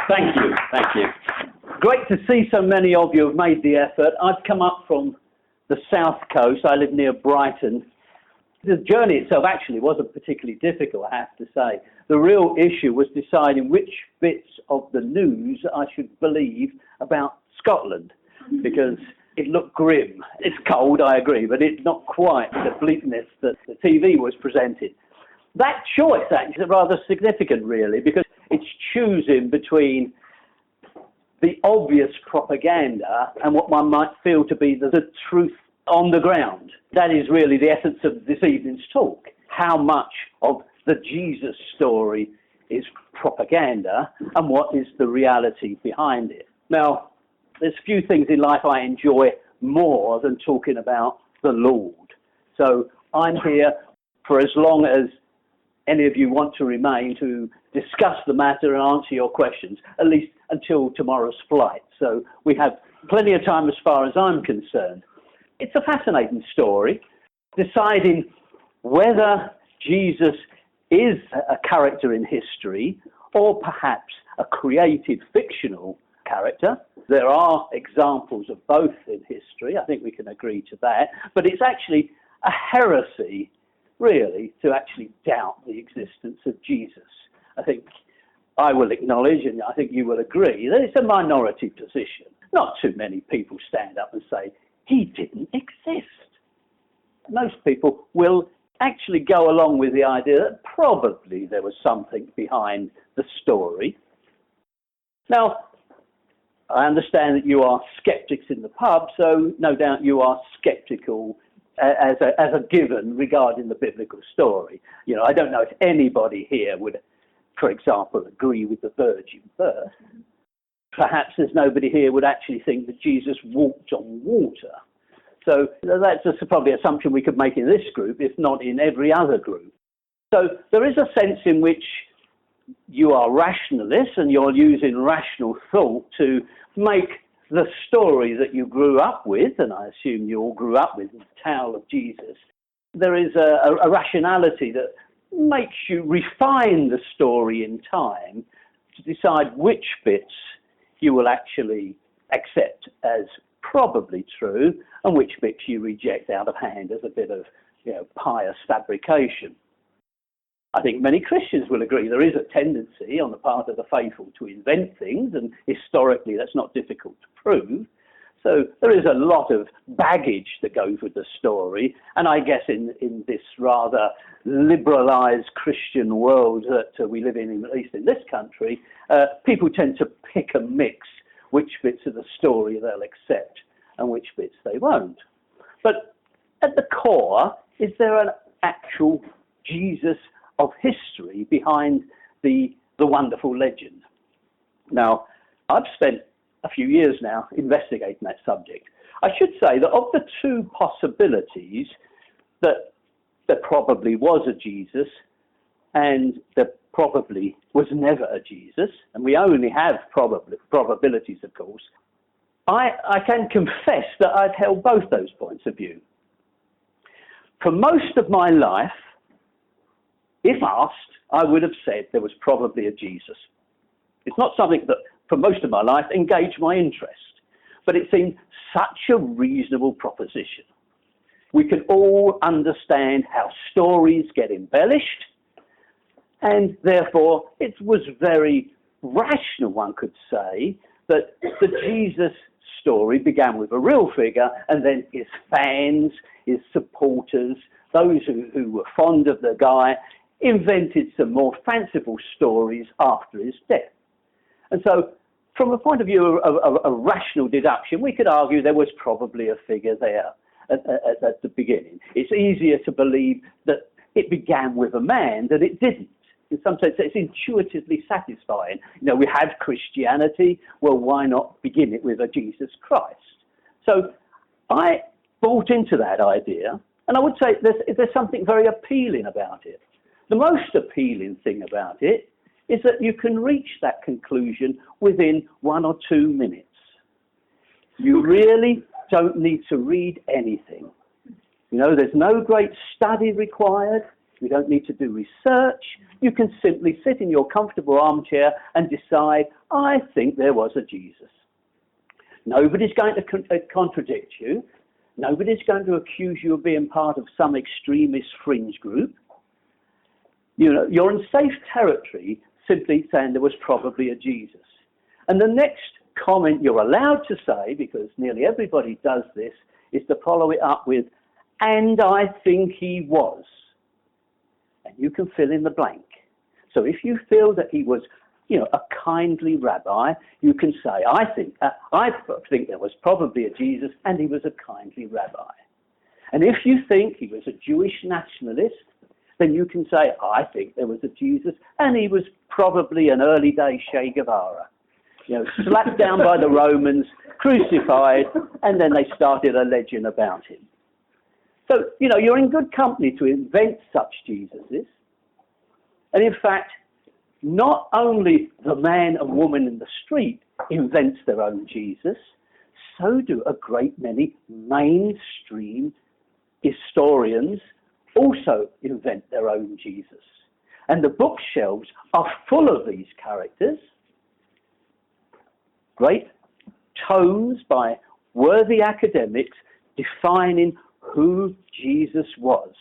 Thank you. Great to see so many of you have made the effort. I've come up from the south coast. I live near Brighton. The journey itself actually wasn't particularly difficult, I have to say. The real issue was deciding which bits of the news I should believe about Scotland, because it looked grim. It's cold, I agree, but it's not quite the bleakness that the TV was presented. That choice actually is rather significant, really, because it's choosing between the obvious propaganda and what one might feel to be the truth on the ground. That is really the essence of this evening's talk. How much of the Jesus story is propaganda and what is the reality behind it? Now, there's few things in life I enjoy more than talking about the Lord. So I'm here for as long as any of you want to remain to discuss the matter and answer your questions, at least until tomorrow's flight. So we have plenty of time as far as I'm concerned. It's a fascinating story, deciding whether Jesus is a character in history or perhaps a created fictional character. There are examples of both in history. I think we can agree to that. But it's actually a heresy, really, to actually doubt the existence of Jesus. I think I will acknowledge, and I think you will agree, that it's a minority position. Not too many people stand up and say, he didn't exist. Most people will actually go along with the idea that probably there was something behind the story. Now, I understand that you are skeptics in the pub, so no doubt you are skeptical as a given regarding the biblical story. You know, I don't know if anybody here would, for example, agree with the virgin birth. Perhaps there's nobody here would actually think that Jesus walked on water. So that's probably an assumption we could make in this group, if not in every other group. So there is a sense in which you are rationalists and you're using rational thought to make the story that you grew up with, and I assume you all grew up with the tale of Jesus. There is a rationality that makes you refine the story in time to decide which bits you will actually accept as probably true and which bits you reject out of hand as a bit of, pious fabrication. I think many Christians will agree there is a tendency on the part of the faithful to invent things, and historically that's not difficult to prove. So there is a lot of baggage that goes with the story, and I guess in this rather liberalised Christian world that we live in, at least in this country, people tend to pick and mix which bits of the story they'll accept and which bits they won't. But at the core, is there an actual Jesus of history behind the wonderful legend? Now, I've spent a few years now investigating that subject. I should say that of the two possibilities, that there probably was a Jesus and there probably was never a Jesus, and we only have probabilities, of course, I can confess that I've held both those points of view. For most of my life, if asked, I would have said there was probably a Jesus. It's not something that, for most of my life, engaged my interest, but it seemed such a reasonable proposition. We can all understand how stories get embellished, and therefore it was very rational, one could say, that the Jesus story began with a real figure, and then his fans, his supporters, those who were fond of the guy, invented some more fanciful stories after his death. And so, from a point of view of a rational deduction, we could argue there was probably a figure there at the beginning. It's easier to believe that it began with a man than it didn't. In some sense, it's intuitively satisfying. We have Christianity, well, why not begin it with a Jesus Christ? So I bought into that idea, and I would say there's something very appealing about it. The most appealing thing about it is that you can reach that conclusion within 1 or 2 minutes. You really don't need to read anything. You know, there's no great study required. You don't need to do research. You can simply sit in your comfortable armchair and decide, I think there was a Jesus. Nobody's going to contradict you. Nobody's going to accuse you of being part of some extremist fringe group. You know, you're in safe territory simply saying there was probably a Jesus. And the next comment you're allowed to say, because nearly everybody does this, is to follow it up with, and I think he was. And you can fill in the blank. So if you feel that he was, you know, a kindly rabbi, you can say, I think there was probably a Jesus and he was a kindly rabbi. And if you think he was a Jewish nationalist, then you can say, I think there was a Jesus and he was probably an early day Che Guevara. You know, slapped down by the Romans, crucified, and then they started a legend about him. So, you know, you're in good company to invent such Jesuses. And in fact, not only the man and woman in the street invents their own Jesus, so do a great many mainstream historians also invent their own Jesus. And the bookshelves are full of these characters. Great tomes by worthy academics defining who Jesus was.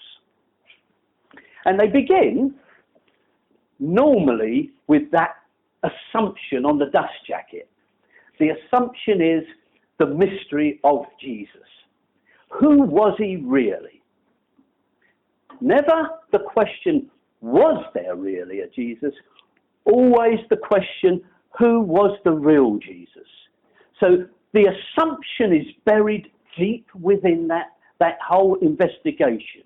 And they begin normally with that assumption on the dust jacket. The assumption is the mystery of Jesus. Who was he really? Never the question, was there really a Jesus? Always the question, who was the real Jesus? So the assumption is buried deep within that whole investigation.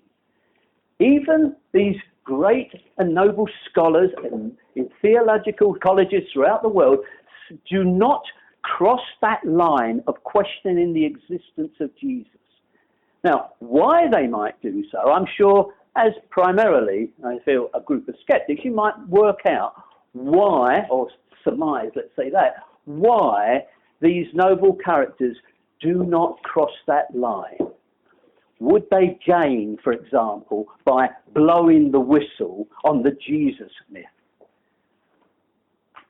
Even these great and noble scholars in theological colleges throughout the world do not cross that line of questioning the existence of Jesus. Now, why they might do so, I'm sure, as primarily, I feel, a group of skeptics, you might work out why, or surmise, let's say that, why these noble characters do not cross that line. Would they gain, for example, by blowing the whistle on the Jesus myth?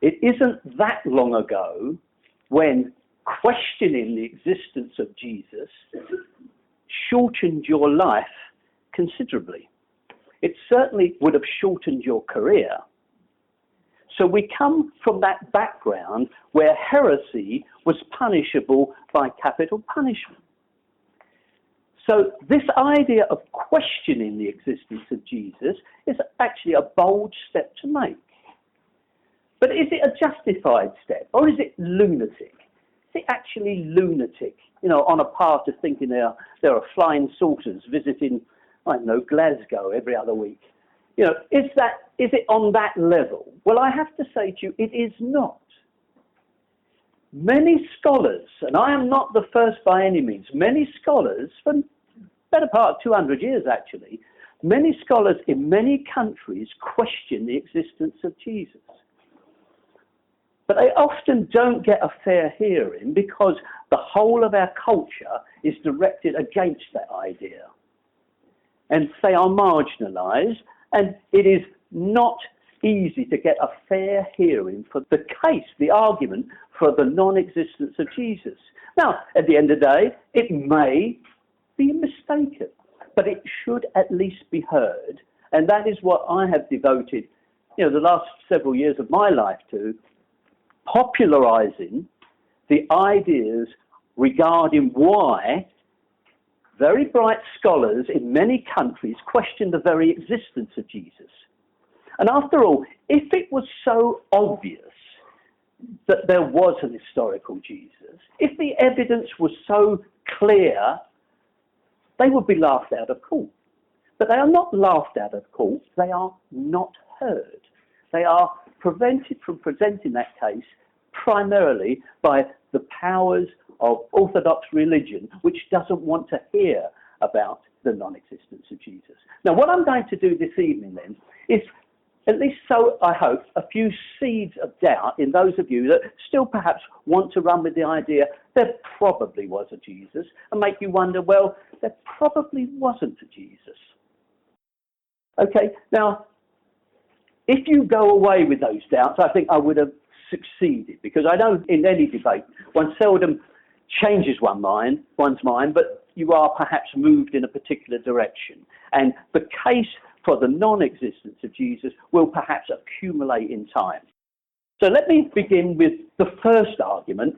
It isn't that long ago when questioning the existence of Jesus shortened your life considerably. It certainly would have shortened your career. So we come from that background where heresy was punishable by capital punishment. So this idea of questioning the existence of Jesus is actually a bold step to make. But is it a justified step, or is it lunatic? Is it actually lunatic, you know, on a path to thinking there are flying saucers visiting, I don't know, Glasgow every other week? You know, is it on that level? Well, I have to say to you, it is not. Many scholars, and I am not the first by any means, many scholars, for the better part of 200 years actually, many scholars in many countries question the existence of Jesus. But they often don't get a fair hearing because the whole of our culture is directed against that idea. And they are marginalised, and it is not easy to get a fair hearing for the case, the argument for the non-existence of Jesus. Now, at the end of the day, it may be mistaken, but it should at least be heard. And that is what I have devoted, you know, the last several years of my life to, popularising the ideas regarding why very bright scholars in many countries question the very existence of Jesus. And after all, if it was so obvious that there was an historical Jesus, if the evidence was so clear, they would be laughed out of court. But they are not laughed out of court, they are not heard. They are prevented from presenting that case primarily by the powers of Orthodox religion, which doesn't want to hear about the non-existence of Jesus. Now, what I'm going to do this evening then is at least so I hope, a few seeds of doubt in those of you that still perhaps want to run with the idea there probably was a Jesus, and make you wonder, well, there probably wasn't a Jesus. Okay, now, if you go away with those doubts, I think I would have succeeded, because I know in any debate one seldom changes one's mind, but you are perhaps moved in a particular direction. And the case for the non-existence of Jesus will perhaps accumulate in time. So let me begin with the first argument.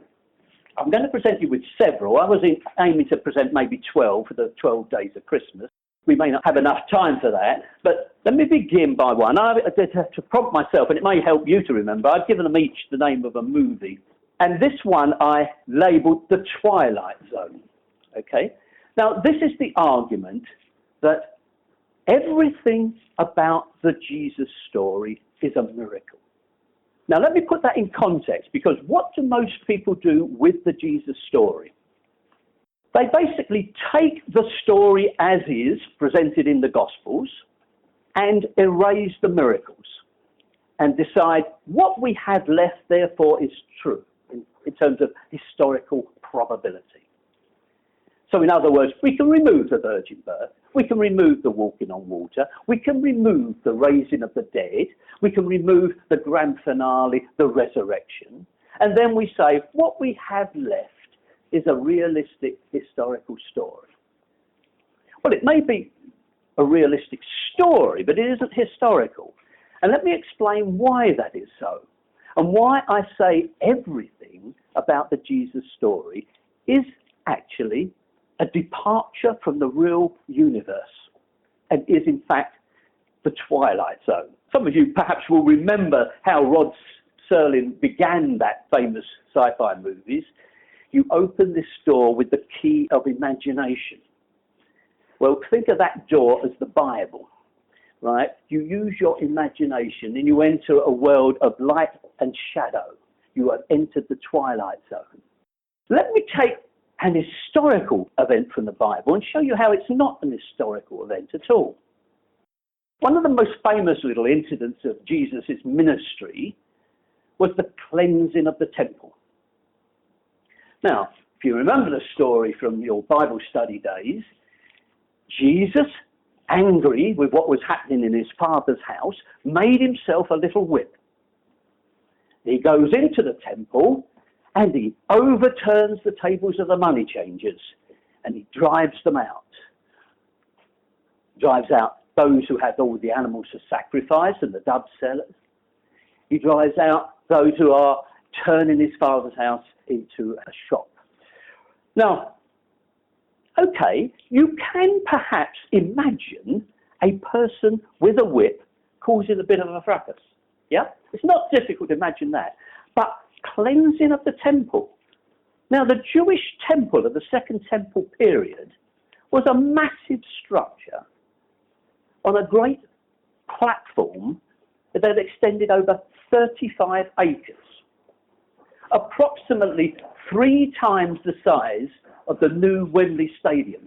I'm going to present you with several. I was aiming to present maybe 12 for the 12 days of Christmas. We may not have enough time for that, but let me begin by one. To prompt myself, and it may help you to remember, I've given them each the name of a movie. And this one I labelled The Twilight Zone. Okay? Now, this is the argument that everything about the Jesus story is a miracle. Now, let me put that in context, because what do most people do with the Jesus story? They basically take the story as is, presented in the Gospels, and erase the miracles, and decide what we have left, therefore, is true, in terms of historical probability. So in other words, we can remove the virgin birth, we can remove the walking on water, we can remove the raising of the dead, we can remove the grand finale, the resurrection, and then we say what we have left is a realistic historical story. Well, it may be a realistic story, but it isn't historical. And let me explain why that is so, and why I say everything about the Jesus story is actually a departure from the real universe, and is in fact the Twilight Zone. Some of you perhaps will remember how Rod Serling began that famous sci-fi movies. You open this door with the key of imagination. Well, think of that door as the Bible, right? You use your imagination and you enter a world of light and shadow. You have entered the Twilight Zone. Let me take an historical event from the Bible and show you how it's not an historical event at all. One of the most famous little incidents of Jesus' ministry was the cleansing of the temple. Now, if you remember the story from your Bible study days, Jesus, angry with what was happening in his father's house, made himself a little whip. He goes into the temple and he overturns the tables of the money changers and he drives them out. Drives out those who had all the animals to sacrifice and the dove sellers. He drives out those who are turning his father's house into a shop. Now, okay, you can perhaps imagine a person with a whip causing a bit of a fracas. Yeah? It's not difficult to imagine that. But cleansing of the temple. Now, the Jewish temple of the Second Temple period was a massive structure on a great platform that had extended over 35 acres. Approximately 3 times the size of the new Wembley Stadium.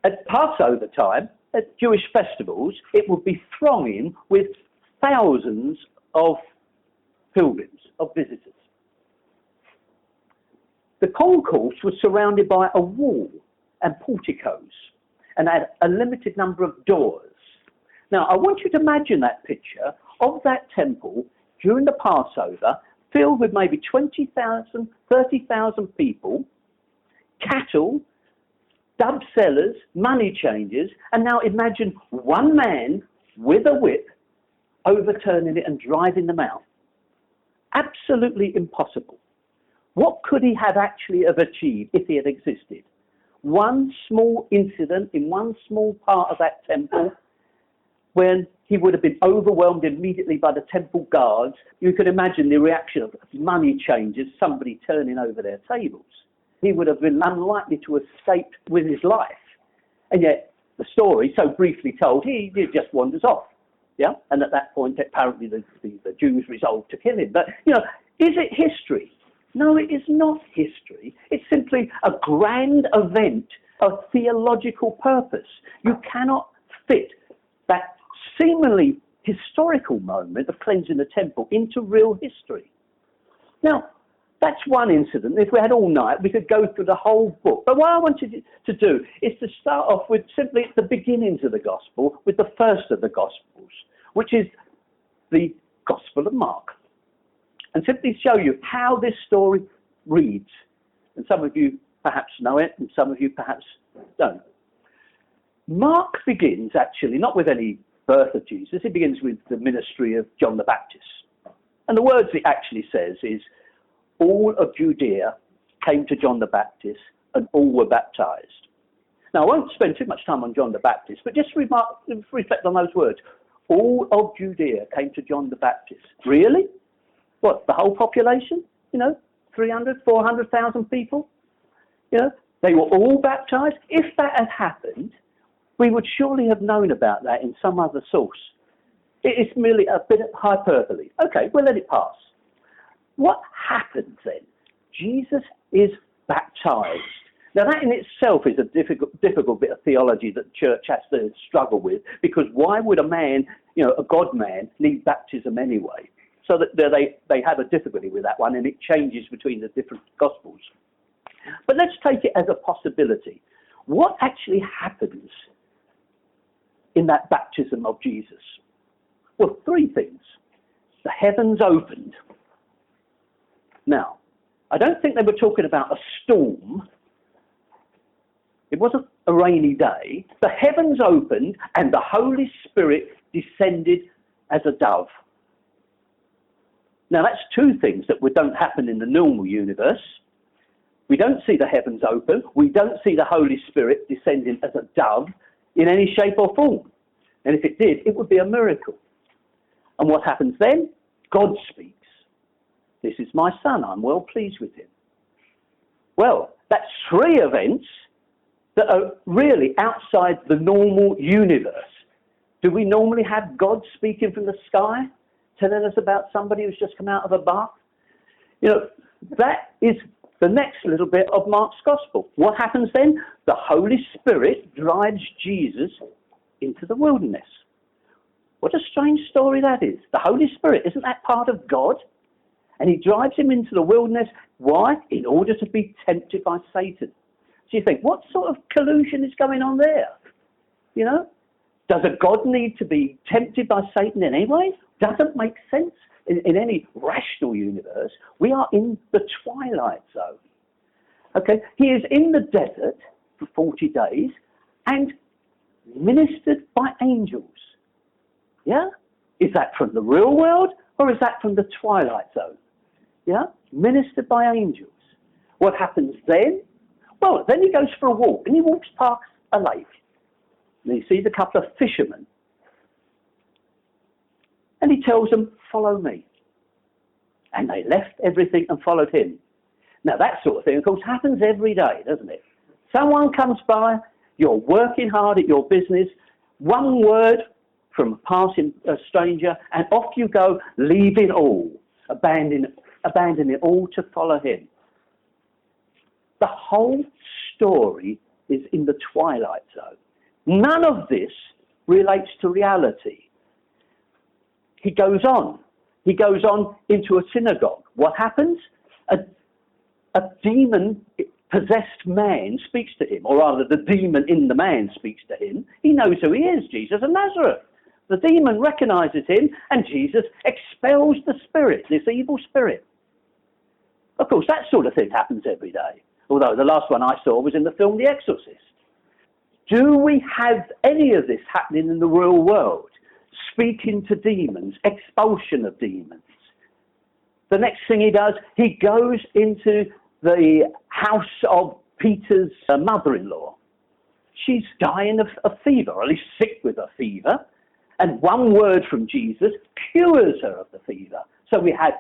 At Passover time, at Jewish festivals, it would be thronging with thousands of pilgrims, of visitors. The concourse was surrounded by a wall and porticos and had a limited number of doors. Now, I want you to imagine that picture of that temple during the Passover, filled with maybe 20,000, 30,000 people, cattle, dove sellers, money changers, and now imagine one man with a whip overturning it and driving them out. Absolutely impossible. What could he have actually have achieved if he had existed? One small incident in one small part of that temple, when he would have been overwhelmed immediately by the temple guards. You can imagine the reaction of money changers, somebody turning over their tables. He would have been unlikely to escape with his life. And yet, the story, so briefly told, he just wanders off. Yeah? And at that point, apparently the Jews resolved to kill him. But, is it history? No, it is not history. It's simply a grand event of theological purpose. You cannot fit that seemingly historical moment of cleansing the temple into real history. Now, that's one incident. If we had all night, we could go through the whole book. But what I wanted to do is to start off with simply the beginnings of the gospel, with the first of the gospels, which is the Gospel of Mark. And simply show you how this story reads. And some of you perhaps know it, and some of you perhaps don't. Mark begins, actually, not with any birth of Jesus. It begins with the ministry of John the Baptist. And the words it actually says is, all of Judea came to John the Baptist, and all were baptized. Now, I won't spend too much time on John the Baptist, but just reflect on those words. All of Judea came to John the Baptist. Really? What, the whole population? 300, 400,000 people? They were all baptized. If that had happened, we would surely have known about that in some other source. It is merely a bit of hyperbole. Okay, we'll let it pass. What happens then? Jesus is baptized. Now that in itself is a difficult bit of theology that the church has to struggle with, because why would a man, a God-man, need baptism anyway? So that they have a difficulty with that one, and it changes between the different Gospels. But let's take it as a possibility. What actually happens in that baptism of Jesus? Well, three things. The heavens opened. Now, I don't think they were talking about a storm. It wasn't a rainy day. The heavens opened and the Holy Spirit descended as a dove. Now, that's two things that don't happen in the normal universe. We don't see the heavens open. We don't see the Holy Spirit descending as a dove in any shape or form. And if it did, it would be a miracle. And what happens then? God speaks. This is my son. I'm well pleased with him. Well, that's three events that are really outside the normal universe. Do we normally have God speaking from the sky, telling us about somebody who's just come out of a bath? That is the next little bit of Mark's Gospel. What happens then? The Holy Spirit drives Jesus into the wilderness. What a strange story that is. The Holy Spirit, isn't that part of God? And he drives him into the wilderness. Why? In order to be tempted by Satan. So you think, what sort of collusion is going on there? Does a God need to be tempted by Satan in any way? Doesn't make sense. In any rational universe, we are in the twilight zone. Okay, he is in the desert for 40 days and ministered by angels. Yeah? Is that from the real world or is that from the twilight zone? Yeah? Ministered by angels. What happens then? Well, then he goes for a walk and he walks past a lake. And he sees a couple of fishermen. And he tells them, follow me. And they left everything and followed him. Now that sort of thing, of course, happens every day, doesn't it? Someone comes by, you're working hard at your business, one word from a passing stranger, and off you go, leaving all, abandoning it all to follow him. The whole story is in the twilight zone. None of this relates to reality. He goes on into a synagogue. What happens? A demon-possessed man speaks to him, or rather the demon in the man speaks to him. He knows who he is, Jesus of Nazareth. The demon recognizes him, and Jesus expels the spirit, this evil spirit. Of course, that sort of thing happens every day, although the last one I saw was in the film The Exorcist. Do we have any of this happening in the real world? Speaking to demons, expulsion of demons. The next thing he does, he goes into the house of Peter's mother-in-law. She's dying of a fever, or at least sick with a fever, and one word from Jesus cures her of the fever. So we had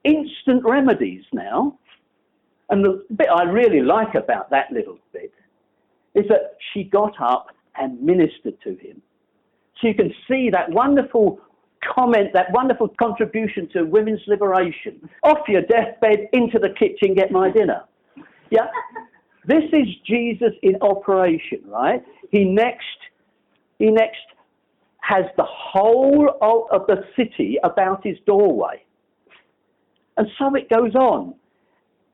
instant remedies now. And the bit I really like about that little bit is that she got up and ministered to him. So you can see that wonderful comment, that wonderful contribution to women's liberation. Off your deathbed, into the kitchen, get my dinner. Yeah? This is Jesus in operation, right? He next has the whole of the city about his doorway. And so it goes on.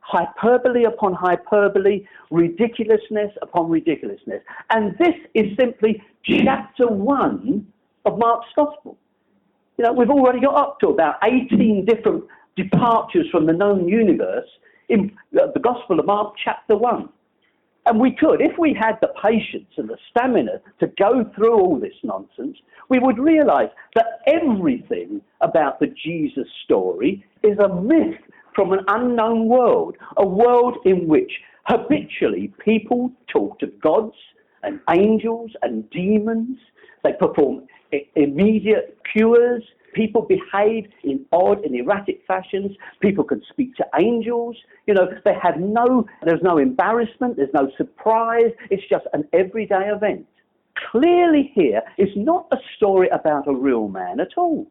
Hyperbole upon hyperbole, ridiculousness upon ridiculousness. And this is simply chapter 1 of Mark's Gospel. You know, we've already got up to about 18 different departures from the known universe in the Gospel of Mark, chapter 1. And we could, if we had the patience and the stamina to go through all this nonsense, we would realise that everything about the Jesus story is a myth from an unknown world, a world in which habitually people talk to gods and angels and demons. They perform immediate cures. People behave in odd and erratic fashions. People can speak to angels. You know, there's no embarrassment, there's no surprise. It's just an everyday event. Clearly here is not a story about a real man at all.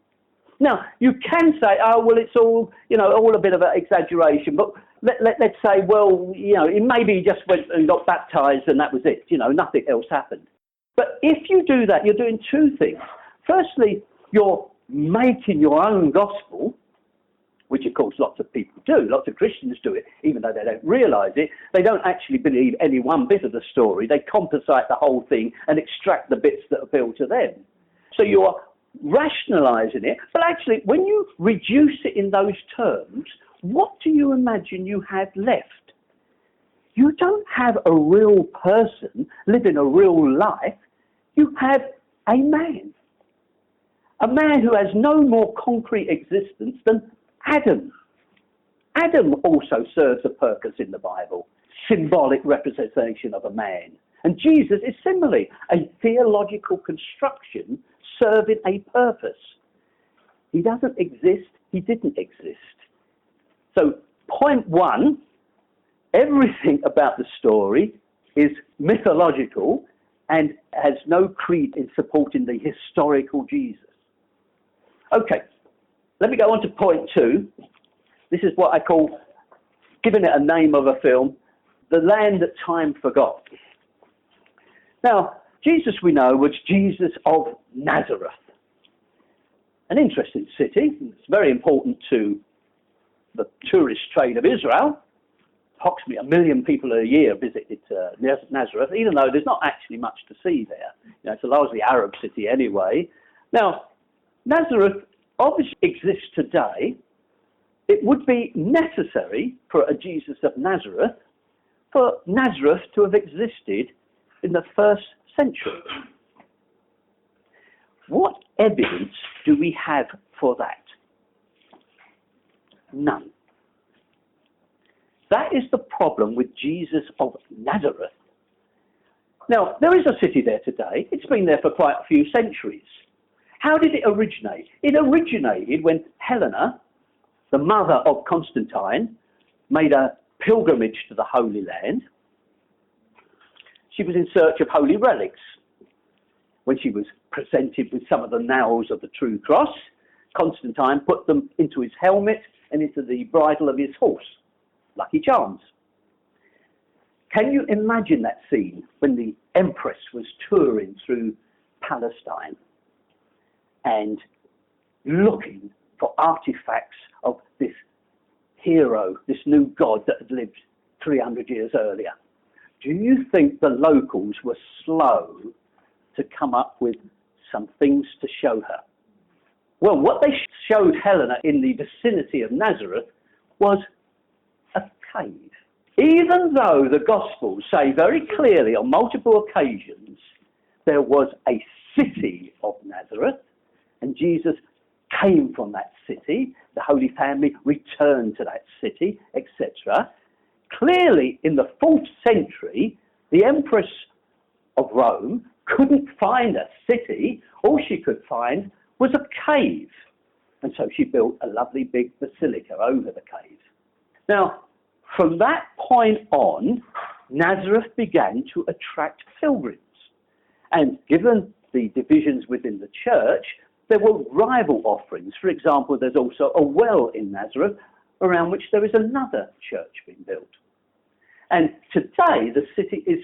Now, you can say, oh, well, it's all, you know, all a bit of an exaggeration, but let's say, well, you know, maybe he just went and got baptized and that was it, you know, nothing else happened. But if you do that, you're doing two things. Firstly, you're making your own gospel, which of course lots of people do, lots of Christians do it, even though they don't realise it. They don't actually believe any one bit of the story. They composite the whole thing and extract the bits that appeal to them. So you're rationalising it, but actually when you reduce it in those terms, what do you imagine you have left? You don't have a real person living a real life. You have a man who has no more concrete existence than Adam. Adam also serves a purpose in the Bible, symbolic representation of a man. And Jesus is similarly a theological construction serving a purpose. He doesn't exist, he didn't exist. So point one, everything about the story is mythological and has no creed in supporting the historical Jesus. Okay, let me go on to point two. This is what I call, giving it a name of a film, The Land That Time Forgot. Now, Jesus, we know, was Jesus of Nazareth. An interesting city. It's very important to the tourist trade of Israel. Approximately 1 million people a year visited Nazareth, even though there's not actually much to see there. You know, it's a largely Arab city anyway. Now, Nazareth obviously exists today. It would be necessary for a Jesus of Nazareth for Nazareth to have existed in the 1st century. What evidence do we have for that? None. That is the problem with Jesus of Nazareth. Now, there is a city there today. It's been there for quite a few centuries. How did it originate? It originated when Helena, the mother of Constantine, made a pilgrimage to the Holy Land. She was in search of holy relics. When she was presented with some of the nails of the true cross, Constantine put them into his helmet and into the bridle of his horse. Lucky charms. Can you imagine that scene when the Empress was touring through Palestine and looking for artifacts of this hero, this new god that had lived 300 years earlier? Do you think the locals were slow to come up with some things to show her? Well, what they showed Helena in the vicinity of Nazareth was a cave. Even though the Gospels say very clearly on multiple occasions there was a city of Nazareth, and Jesus came from that city, the Holy Family returned to that city, etc. Clearly, in the 4th century, the Empress of Rome couldn't find a city. All she could find was a cave. And so she built a lovely big basilica over the cave. Now, from that point on, Nazareth began to attract pilgrims. And given the divisions within the church, there were rival offerings. For example, there's also a well in Nazareth around which there is another church being built. And today, the city is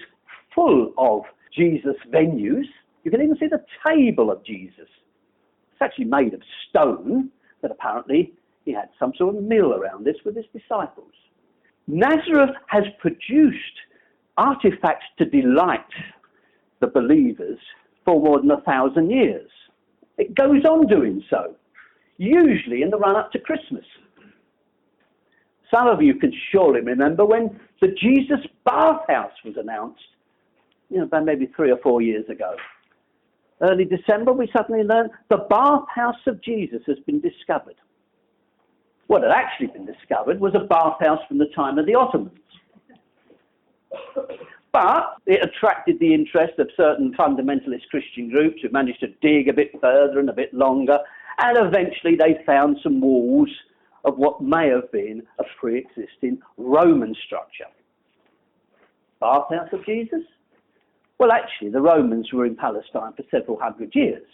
full of Jesus venues, You can even see the table of Jesus. It's actually made of stone, but apparently he had some sort of meal around this with his disciples. Nazareth has produced artifacts to delight the believers for more than 1,000 years. It goes on doing so, usually in the run-up to Christmas. Some of you can surely remember when the Jesus bathhouse was announced, about maybe 3 or 4 years ago. Early December, we suddenly learned the bathhouse of Jesus has been discovered. What had actually been discovered was a bathhouse from the time of the Ottomans. But it attracted the interest of certain fundamentalist Christian groups who managed to dig a bit further and a bit longer, and eventually they found some walls of what may have been a pre-existing Roman structure. Bathhouse of Jesus? Well, actually, the Romans were in Palestine for several hundred years.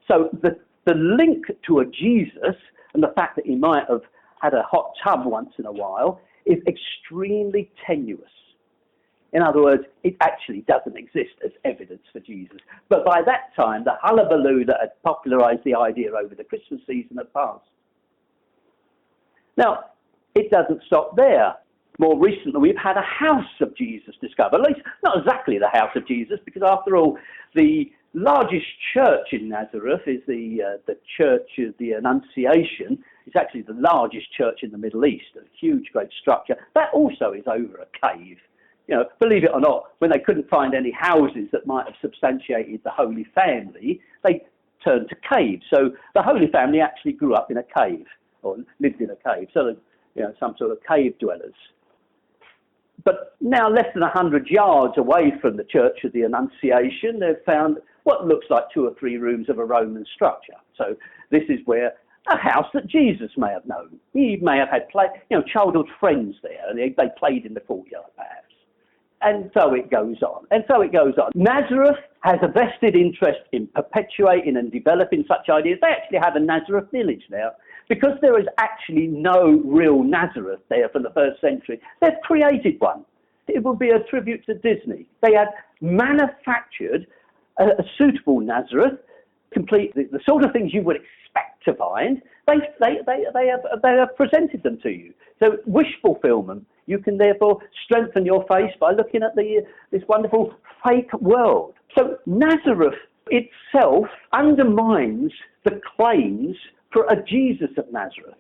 So the link to a Jesus and the fact that he might have had a hot tub once in a while is extremely tenuous. In other words, it actually doesn't exist as evidence for Jesus. But by that time, the hullabaloo that had popularised the idea over the Christmas season had passed. Now, it doesn't stop there. More recently, we've had a house of Jesus discovered. At least, not exactly the house of Jesus, because after all, the largest church in Nazareth is the Church of the Annunciation. It's actually the largest church in the Middle East, a huge, great structure. That also is over a cave. Believe it or not, when they couldn't find any houses that might have substantiated the Holy Family, they turned to caves. So the Holy Family actually grew up in a cave, or lived in a cave. So, some sort of cave dwellers. But now, less than 100 yards away from the Church of the Annunciation, they've found what looks like 2 or 3 rooms of a Roman structure. So this is where a house that Jesus may have known. He may have had childhood friends there. They played in the courtyard, perhaps. And so it goes on. And so it goes on. Nazareth has a vested interest in perpetuating and developing such ideas. They actually have a Nazareth village now. Because there is actually no real Nazareth there from the first century, they've created one. It would be a tribute to Disney. They had manufactured a suitable Nazareth, complete the sort of things you would expect to find. They have presented them to you. So wish fulfillment. You can therefore strengthen your faith by looking at this wonderful fake world. So Nazareth itself undermines the claims for a Jesus of Nazareth.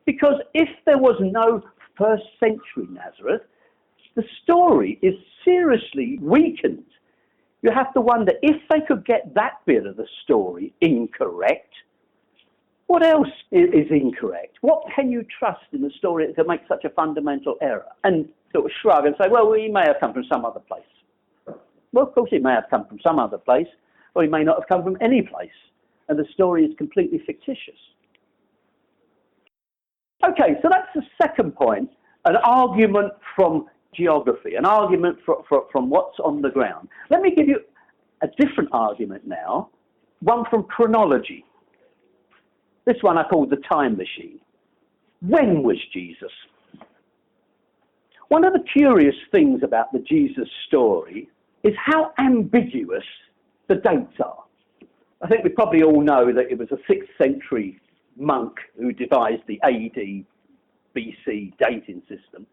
Because if there was no first century Nazareth, the story is seriously weakened. You have to wonder, if they could get that bit of the story incorrect, what else is incorrect? What can you trust in the story that can make such a fundamental error? And sort of shrug and say, well, he may have come from some other place. Well, of course he may have come from some other place, or he may not have come from any place. And the story is completely fictitious. Okay, so that's the second point, an argument from geography, an argument from what's on the ground. Let me give you a different argument now, one from chronology. This one I call the time machine. When was Jesus? One of the curious things about the Jesus story is how ambiguous the dates are. I think we probably all know that it was a 6th century monk who devised the AD BC dating system.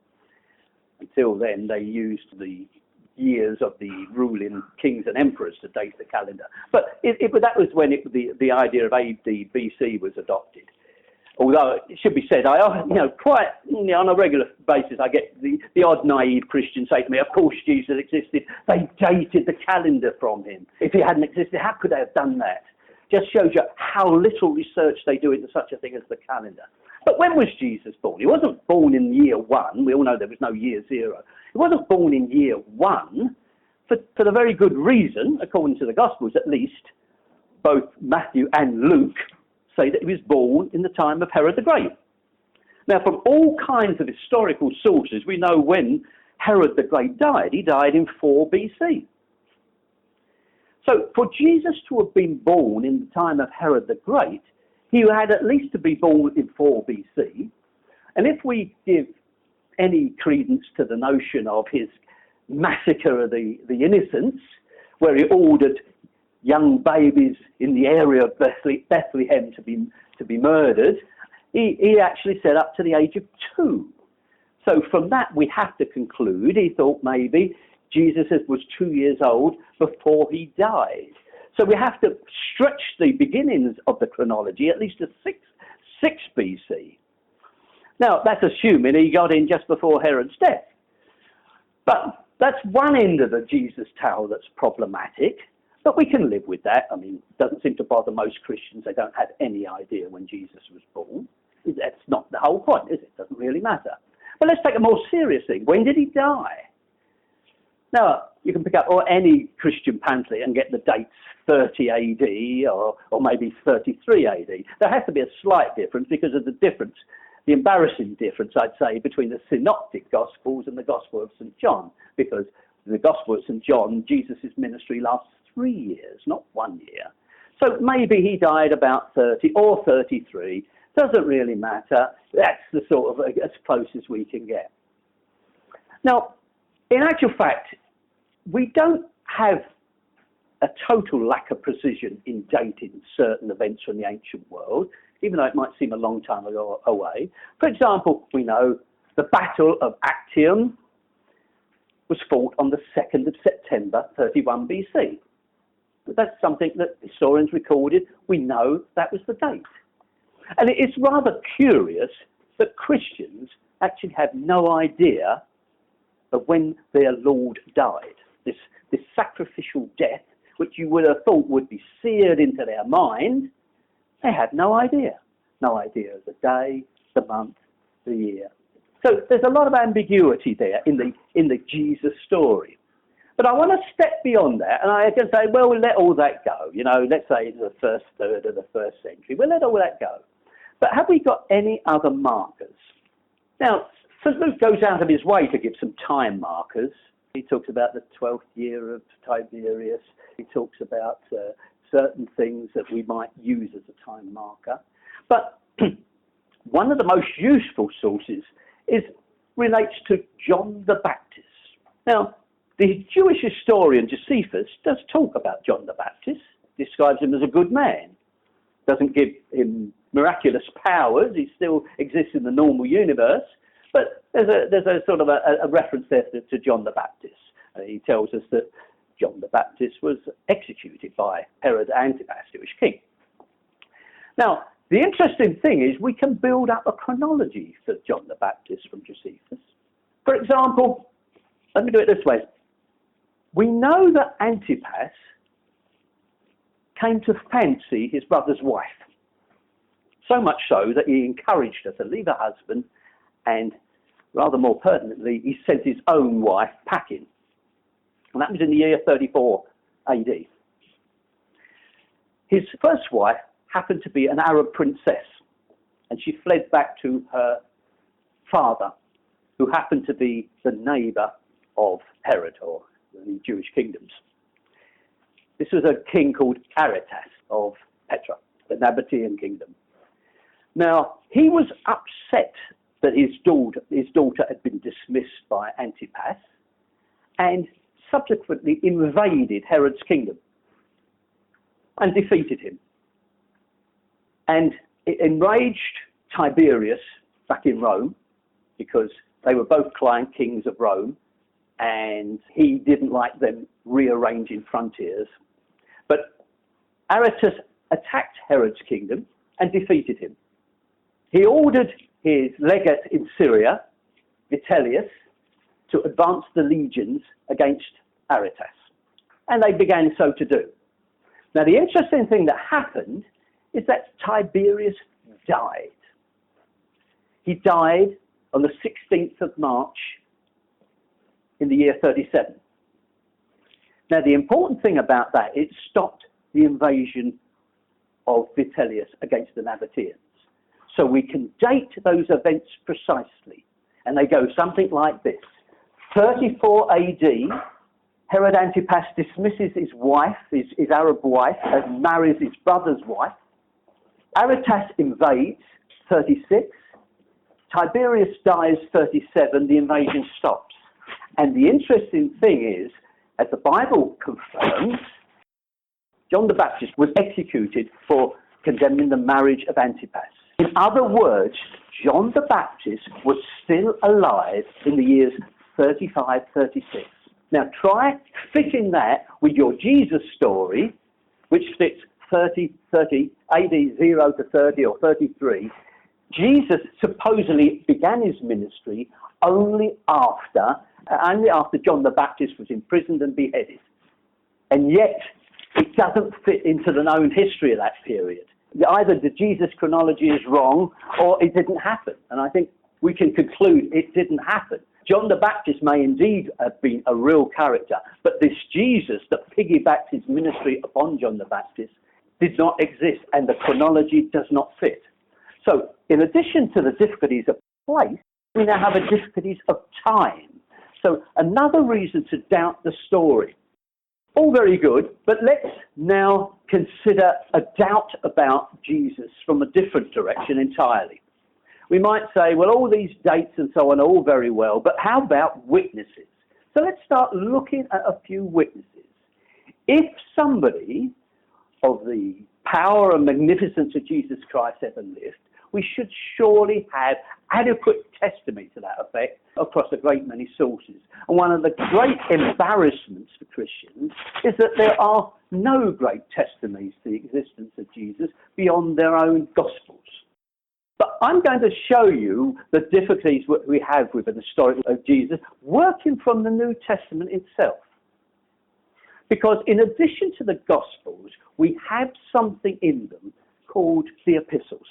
Until then, they used the years of the ruling kings and emperors to date the calendar. But that was when the idea of AD BC was adopted. Although it should be said, quite on a regular basis, I get the odd naive Christian say to me, "Of course Jesus existed. They dated the calendar from him. If he hadn't existed, how could they have done that?" Just shows you how little research they do into such a thing as the calendar. But when was Jesus born? He wasn't born in year 1. We all know there was no year 0. He wasn't born in year 1 for the very good reason, according to the Gospels at least, both Matthew and Luke say that he was born in the time of Herod the Great. Now, from all kinds of historical sources, we know when Herod the Great died. He died in 4 BC. So for Jesus to have been born in the time of Herod the Great, he had at least to be born in 4 BC. And if we give any credence to the notion of his massacre of the innocents, where he ordered young babies in the area of Bethlehem to be murdered, he actually said up to the age of 2. So from that we have to conclude he thought maybe Jesus was 2 years old before he died. So we have to stretch the beginnings of the chronology at least to 6 BC. Now that's assuming he got in just before Herod's death. But that's one end of the Jesus tale that's problematic, but we can live with that. I mean, it doesn't seem to bother most Christians. They don't have any idea when Jesus was born. That's not the whole point, is it? It doesn't really matter. But let's take a more serious thing. When did he die? Now, you can pick up any Christian pamphlet and get the dates 30 AD or maybe 33 AD. There has to be a slight difference because of the difference, the embarrassing difference, I'd say, between the synoptic Gospels and the Gospel of St. John, because the Gospel of St. John, Jesus' ministry lasts 3 years, not 1 year. So maybe he died about 30 or 33. Doesn't really matter. That's the sort of as close as we can get. Now, in actual fact, we don't have a total lack of precision in dating certain events from the ancient world, even though it might seem a long time ago away. For example, we know the Battle of Actium was fought on the 2nd of September 31 BC. But that's something that historians recorded. We know that was the date. And it's rather curious that Christians actually have no idea of when their Lord died. This sacrificial death, which you would have thought would be seared into their mind, they had no idea. No idea of the day, the month, the year. So there's a lot of ambiguity there in the Jesus story. But I want to step beyond that, and I can say, well, we'll let all that go. You know, let's say it's the first third of the 1st century. We'll let all that go. But have we got any other markers? Now, St. Luke goes out of his way to give some time markers. He talks about the 12th year of Tiberius. He talks about certain things that we might use as a time marker. But one of the most useful sources relates to John the Baptist. Now, the Jewish historian Josephus does talk about John the Baptist, describes him as a good man, doesn't give him miraculous powers, he still exists in the normal universe, but there's a sort of a reference there to John the Baptist. He tells us that John the Baptist was executed by Herod Antipas, Jewish king. Now, the interesting thing is we can build up a chronology for John the Baptist from Josephus. For example, let me do it this way. We know that Antipas came to fancy his brother's wife, so much so that he encouraged her to leave her husband, and rather more pertinently, he sent his own wife packing. And that was in the year 34 AD. His first wife happened to be an Arab princess, and she fled back to her father, who happened to be the neighbour of Herod, or the Jewish kingdoms. This was a king called Aretas of Petra, the Nabatean kingdom. Now, he was upset that his daughter had been dismissed by Antipas, and subsequently invaded Herod's kingdom and defeated him. And it enraged Tiberius back in Rome, because they were both client kings of Rome, and he didn't like them rearranging frontiers. But Aretas attacked Herod's kingdom and defeated him. He ordered his legate in Syria, Vitellius, to advance the legions against Aretas. And they began so to do. Now, the interesting thing that happened is that Tiberius died. He died on the 16th of March in the year 37. Now, the important thing about that, it stopped the invasion of Vitellius against the Nabateans. So we can date those events precisely. And they go something like this. 34 AD, Herod Antipas dismisses his wife, his Arab wife, and marries his brother's wife. Aretas invades, 36. Tiberius dies, 37. The invasion stops. And the interesting thing is, as the Bible confirms, John the Baptist was executed for condemning the marriage of Antipas. In other words, John the Baptist was still alive in the years 35, 36. Now try fitting that with your Jesus story, which fits 30, AD 0 to 30 or 33. Jesus supposedly began his ministry only after John the Baptist was imprisoned and beheaded. And yet, it doesn't fit into the known history of that period. Either the Jesus chronology is wrong, or it didn't happen. And I think we can conclude it didn't happen. John the Baptist may indeed have been a real character, but this Jesus that piggybacked his ministry upon John the Baptist did not exist, and the chronology does not fit. So, in addition to the difficulties of place, we now have the difficulties of time. So, another reason to doubt the story. All very good, but let's now consider a doubt about Jesus from a different direction entirely. We might say, well, all these dates and so on are all very well, but how about witnesses? So let's start looking at a few witnesses. If somebody of the power and magnificence of Jesus Christ ever lived, we should surely have adequate testimony to that effect across a great many sources. And one of the great embarrassments for Christians is that there are no great testimonies to the existence of Jesus beyond their own Gospels. But I'm going to show you the difficulties we have with the story of Jesus working from the New Testament itself. Because in addition to the Gospels, we have something in them called the epistles.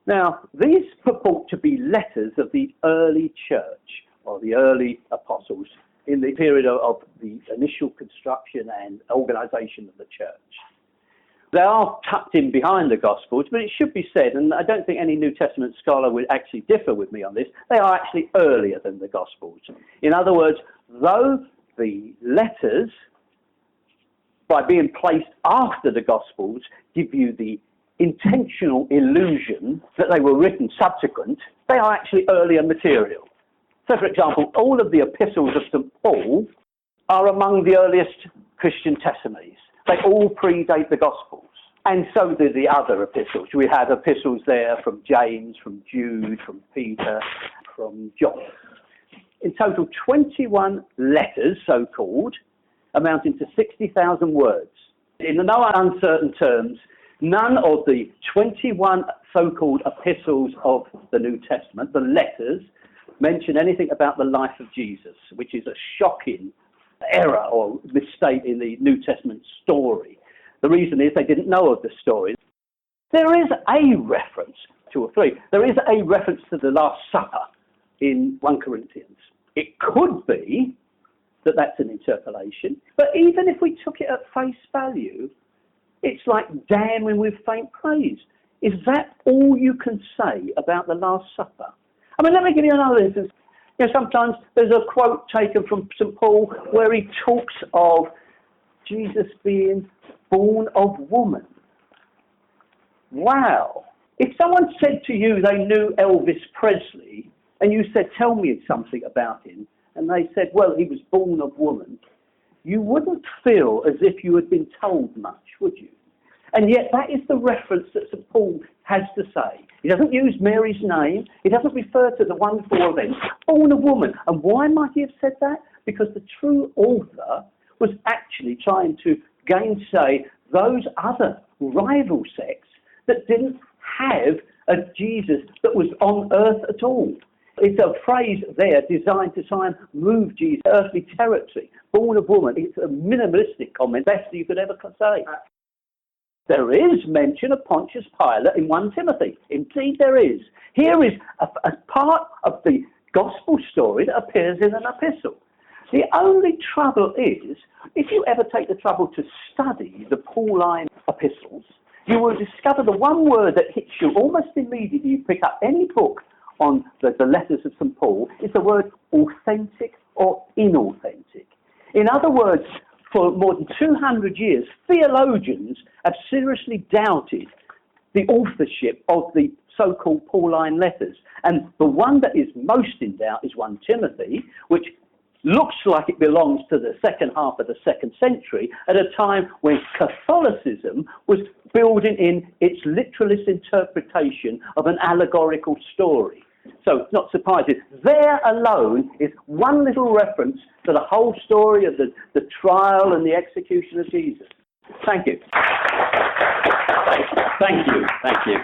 Now, these purport to be letters of the early church, or the early apostles, in the period of the initial construction and organisation of the church. They are tucked in behind the Gospels, but it should be said, and I don't think any New Testament scholar would actually differ with me on this, they are actually earlier than the Gospels. In other words, though the letters, by being placed after the Gospels, give you the intentional illusion that they were written subsequent, they are actually earlier material. So, for example, all of the epistles of St. Paul are among the earliest Christian testimonies. They all predate the Gospels. And so do the other epistles. We have epistles there from James, from Jude, from Peter, from John. In total, 21 letters, so-called, amounting to 60,000 words. In no uncertain terms, none of the 21 so-called epistles of the New Testament, the letters, mention anything about the life of Jesus, which is a shocking error or mistake in the New Testament story. The reason is they didn't know of the story. There is a reference, 2 or 3, there is a reference to the Last Supper in 1 Corinthians. It could be that that's an interpolation, but even if we took it at face value, it's like damning with faint praise. Is that all you can say about the Last Supper? I mean, let me give you another instance. You know, sometimes there's a quote taken from St. Paul where he talks of Jesus being born of woman. Wow. If someone said to you they knew Elvis Presley, and you said, tell me something about him, and they said, well, he was born of woman, you wouldn't feel as if you had been told much, would you? And yet that is the reference that St. Paul has to say. He doesn't use Mary's name. He doesn't refer to the wonderful event. Born of woman. And why might he have said that? Because the true author was actually trying to gainsay those other rival sects that didn't have a Jesus that was on earth at all. It's a phrase there designed to try and move Jesus' earthly territory. Born of woman. It's a minimalistic comment, best you could ever say. There is mention of Pontius Pilate in 1 Timothy. Indeed there is. Here is a part of the gospel story that appears in an epistle. The only trouble is, if you ever take the trouble to study the Pauline epistles, you will discover the one word that hits you almost immediately. You pick up any book on the letters of St. Paul, is the word authentic or inauthentic. In other words, for more than 200 years, theologians have seriously doubted the authorship of the so-called Pauline letters. And the one that is most in doubt is 1 Timothy, which looks like it belongs to the second half of the 2nd century, at a time when Catholicism was building in its literalist interpretation of an allegorical story. So it's not surprising. There alone is one little reference to the whole story of the trial and the execution of Jesus. Thank you. Thank you. Thank you.